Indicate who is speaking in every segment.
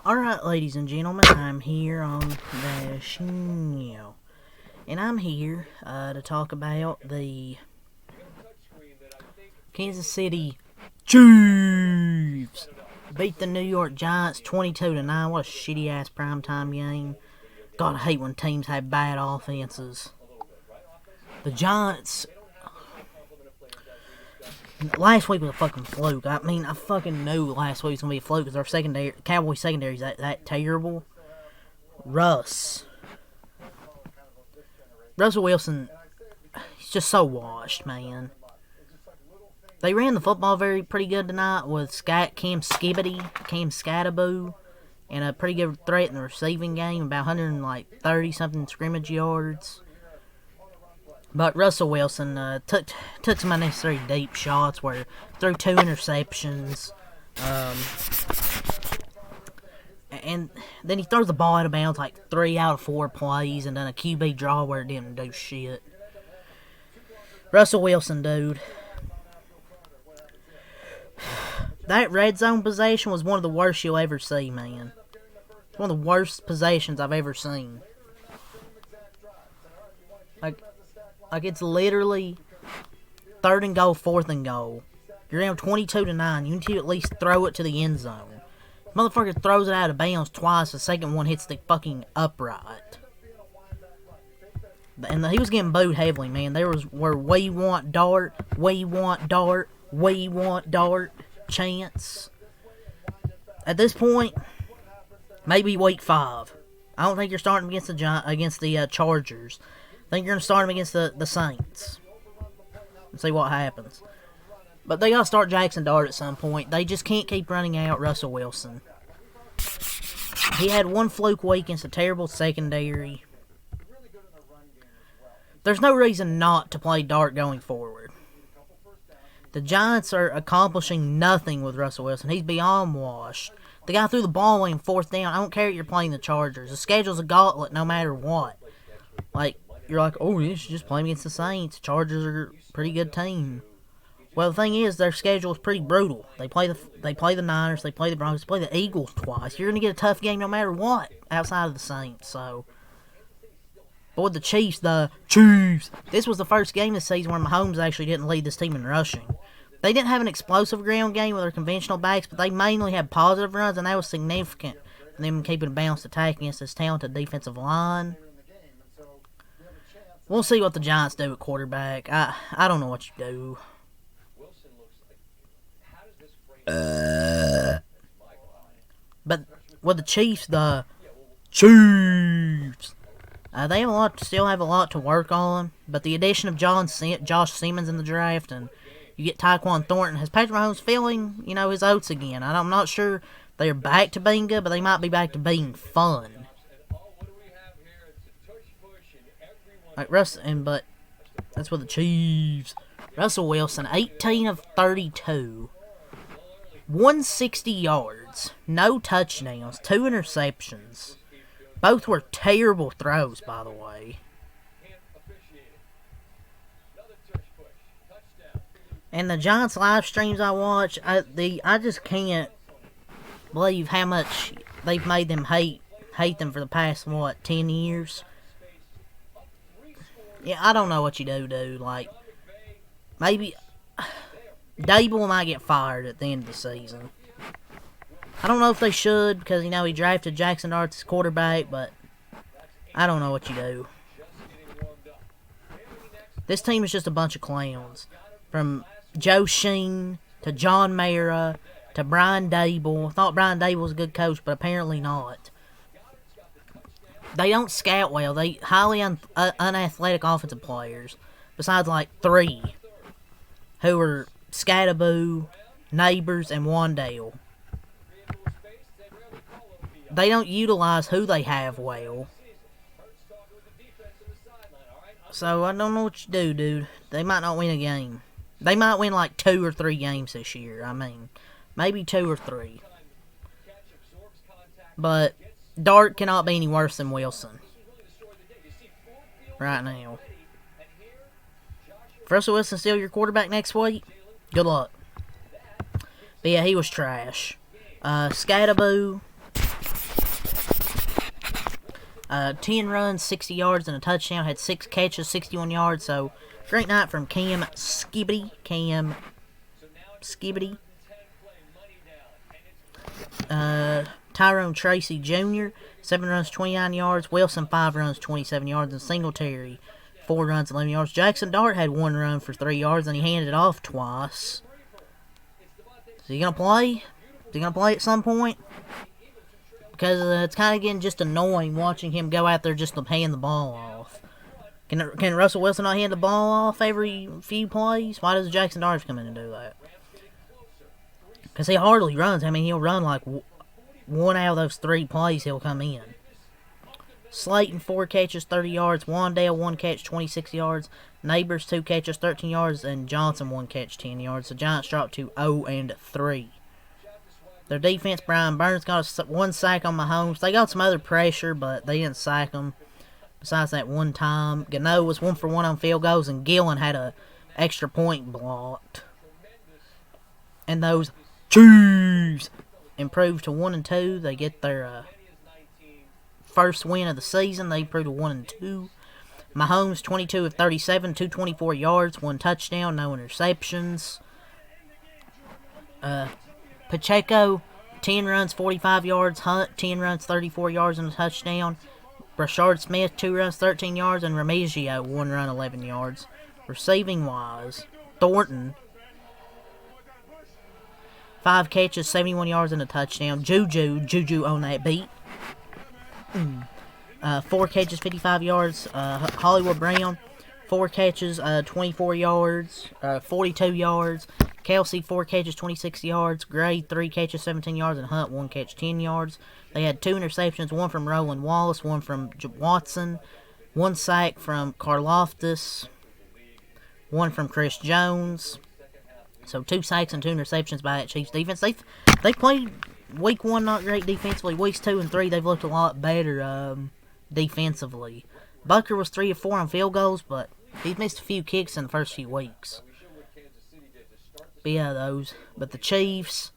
Speaker 1: Alright, ladies and gentlemen, I'm here on the show. And I'm here to talk about the Kansas City Chiefs. Beat the New York Giants 22-9. What a shitty-ass primetime game. God, I hate when teams have bad offenses. The Giants... Last week was a fucking fluke. I mean, I fucking knew last week was going to be a fluke because our secondary, Cowboys secondary is that terrible. Russell Wilson, he's just so washed, man. They ran the football pretty good tonight with Cam Skattebo, and a pretty good threat in the receiving game, about 130-something scrimmage yards. But Russell Wilson took some unnecessary deep shots where threw 2 interceptions. And then he throws the ball out of bounds like 3 out of 4 plays and then a QB draw where it didn't do shit. Russell Wilson, dude. That red zone possession was one of the worst you'll ever see, man. It's one of the worst possessions I've ever seen. Like it's literally 3rd and goal, 4th and goal. You're down 22-9. You need to at least throw it to the end zone. Motherfucker throws it out of bounds twice. The second one hits the fucking upright. And he was getting booed heavily, man. There was we want Dart chants. At this point, maybe week 5. I don't think you're starting against the Chargers. I think you're going to start them against the Saints. And see what happens. But they got to start Jackson Dart at some point. They just can't keep running out Russell Wilson. He had one fluke week against a terrible secondary. There's no reason not to play Dart going forward. The Giants are accomplishing nothing with Russell Wilson. He's beyond washed. The guy threw the ball away in 4th down. I don't care if you're playing the Chargers. The schedule's a gauntlet no matter what. You're like, oh, you should just play against the Saints. Chargers are a pretty good team. Well, the thing is, their schedule is pretty brutal. They play the Niners, they play the Broncos, they play the Eagles twice. You're going to get a tough game no matter what outside of the Saints. So, but with the Chiefs, this was the first game this season where Mahomes actually didn't lead this team in rushing. They didn't have an explosive ground game with their conventional backs, but they mainly had positive runs, and that was significant for them keeping a balanced attack against this talented defensive line. We'll see what the Giants do at quarterback. I don't know what you do. But with the Chiefs, they still have a lot to work on. But the addition of Josh Simmons in the draft, and you get Tyquan Thornton, has Patrick Mahomes feeling, his oats again. I'm not sure they're back to being good, but they might be back to being fun. But that's with the Chiefs. Russell Wilson, 18 of 32. 160 yards. No touchdowns. 2 interceptions. Both were terrible throws, by the way. And the Giants live streams I watch, I just can't believe how much they've made them hate them for the past, 10 years? Yeah, I don't know what you do, dude. Maybe Dable might get fired at the end of the season. I don't know if they should, because, he drafted Jackson Dart as quarterback, but I don't know what you do. This team is just a bunch of clowns. From Joe Sheen to John Mara to Brian Dable. I thought Brian Dable was a good coach, but apparently not. They don't scout well. They highly unathletic offensive players. Besides 3. Who are Skattebo, Neighbors, and Wandale. They don't utilize who they have well. So I don't know what you do, dude. They might not win a game. They might win 2 or 3 games this year. Maybe 2 or 3. But Dart cannot be any worse than Wilson right now. If Russell Wilson's still your quarterback next week, good luck. But yeah, he was trash. Skattebo, 10 runs, 60 yards, and a touchdown. Had 6 catches, 61 yards. So, great night from Cam Skibbity. Tyrone Tracy Jr., 7 runs, 29 yards. Wilson, 5 runs, 27 yards. And Singletary, 4 runs, 11 yards. Jackson Dart had 1 run for 3 yards, and he handed it off twice. Is he going to play? Is he going to play at some point? Because it's kind of getting just annoying watching him go out there just to hand the ball off. Can Russell Wilson not hand the ball off every few plays? Why does Jackson Dart come in and do that? Because he hardly runs. I mean, he'll run like 1 out of those 3 plays he'll come in. Slayton, 4 catches, 30 yards. Wandale, 1 catch, 26 yards. Neighbors, 2 catches, 13 yards. And Johnson, 1 catch, 10 yards. The Giants dropped to 0-3. Their defense, Brian Burns got 1 sack on Mahomes. They got some other pressure, but they didn't sack him. Besides that one time, Gano was 1 for 1 on field goals, and Gillen had a extra point blocked. And those Chiefs improved to 1-2. They get their first win of the season. They improved to 1-2. Mahomes, 22 of 37, 224 yards, 1 touchdown, no interceptions. Pacheco, 10 runs, 45 yards. Hunt, 10 runs, 34 yards and a touchdown. Rashard Smith, 2 runs, 13 yards. And Remigio, 1 run, 11 yards. Receiving-wise, Thornton, 5 catches, 71 yards and a touchdown. Juju on that beat. 4 catches, 55 yards. Hollywood Brown, 4 catches, 24 yards, 42 yards. Kelsey, 4 catches, 26 yards. Gray, 3 catches, 17 yards. And Hunt, 1 catch, 10 yards. They had 2 interceptions, 1 from Roland Wallace, 1 from Watson, 1 sack from Karlaftis, 1 from Chris Jones. So 2 sacks and 2 interceptions by that Chiefs defense. They played week 1 not great defensively. Weeks 2 and 3 they've looked a lot better defensively. Bucker was 3 of 4 on field goals, but he's missed a few kicks in the first few weeks. But yeah, those. But the Chiefs,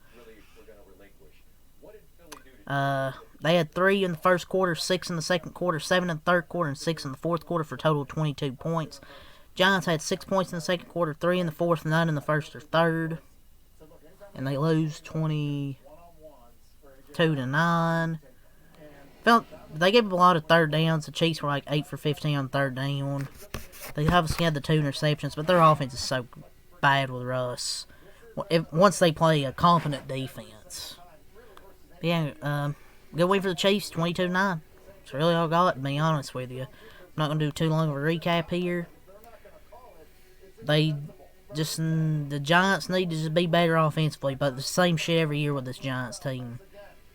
Speaker 1: they had 3 in the first quarter, 6 in the second quarter, 7 in the third quarter, and 6 in the fourth quarter for a total of 22 points. Giants had 6 points in the second quarter, 3 in the fourth, 9 in the first or third. And they lose 22-9. They gave up a lot of third downs. The Chiefs were like 8 for 15 on third down. They obviously had the 2 interceptions, but their offense is so bad with Russ. Once they play a competent defense. But yeah, good win for the Chiefs, 22-9. That's really all I got, to be honest with you. I'm not going to do too long of a recap here. The Giants need to just be better offensively, but the same shit every year with this Giants team.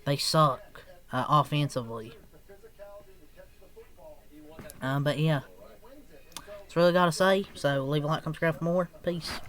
Speaker 1: They suck offensively. But yeah, that's really got to say. So leave a like, subscribe for more. Peace.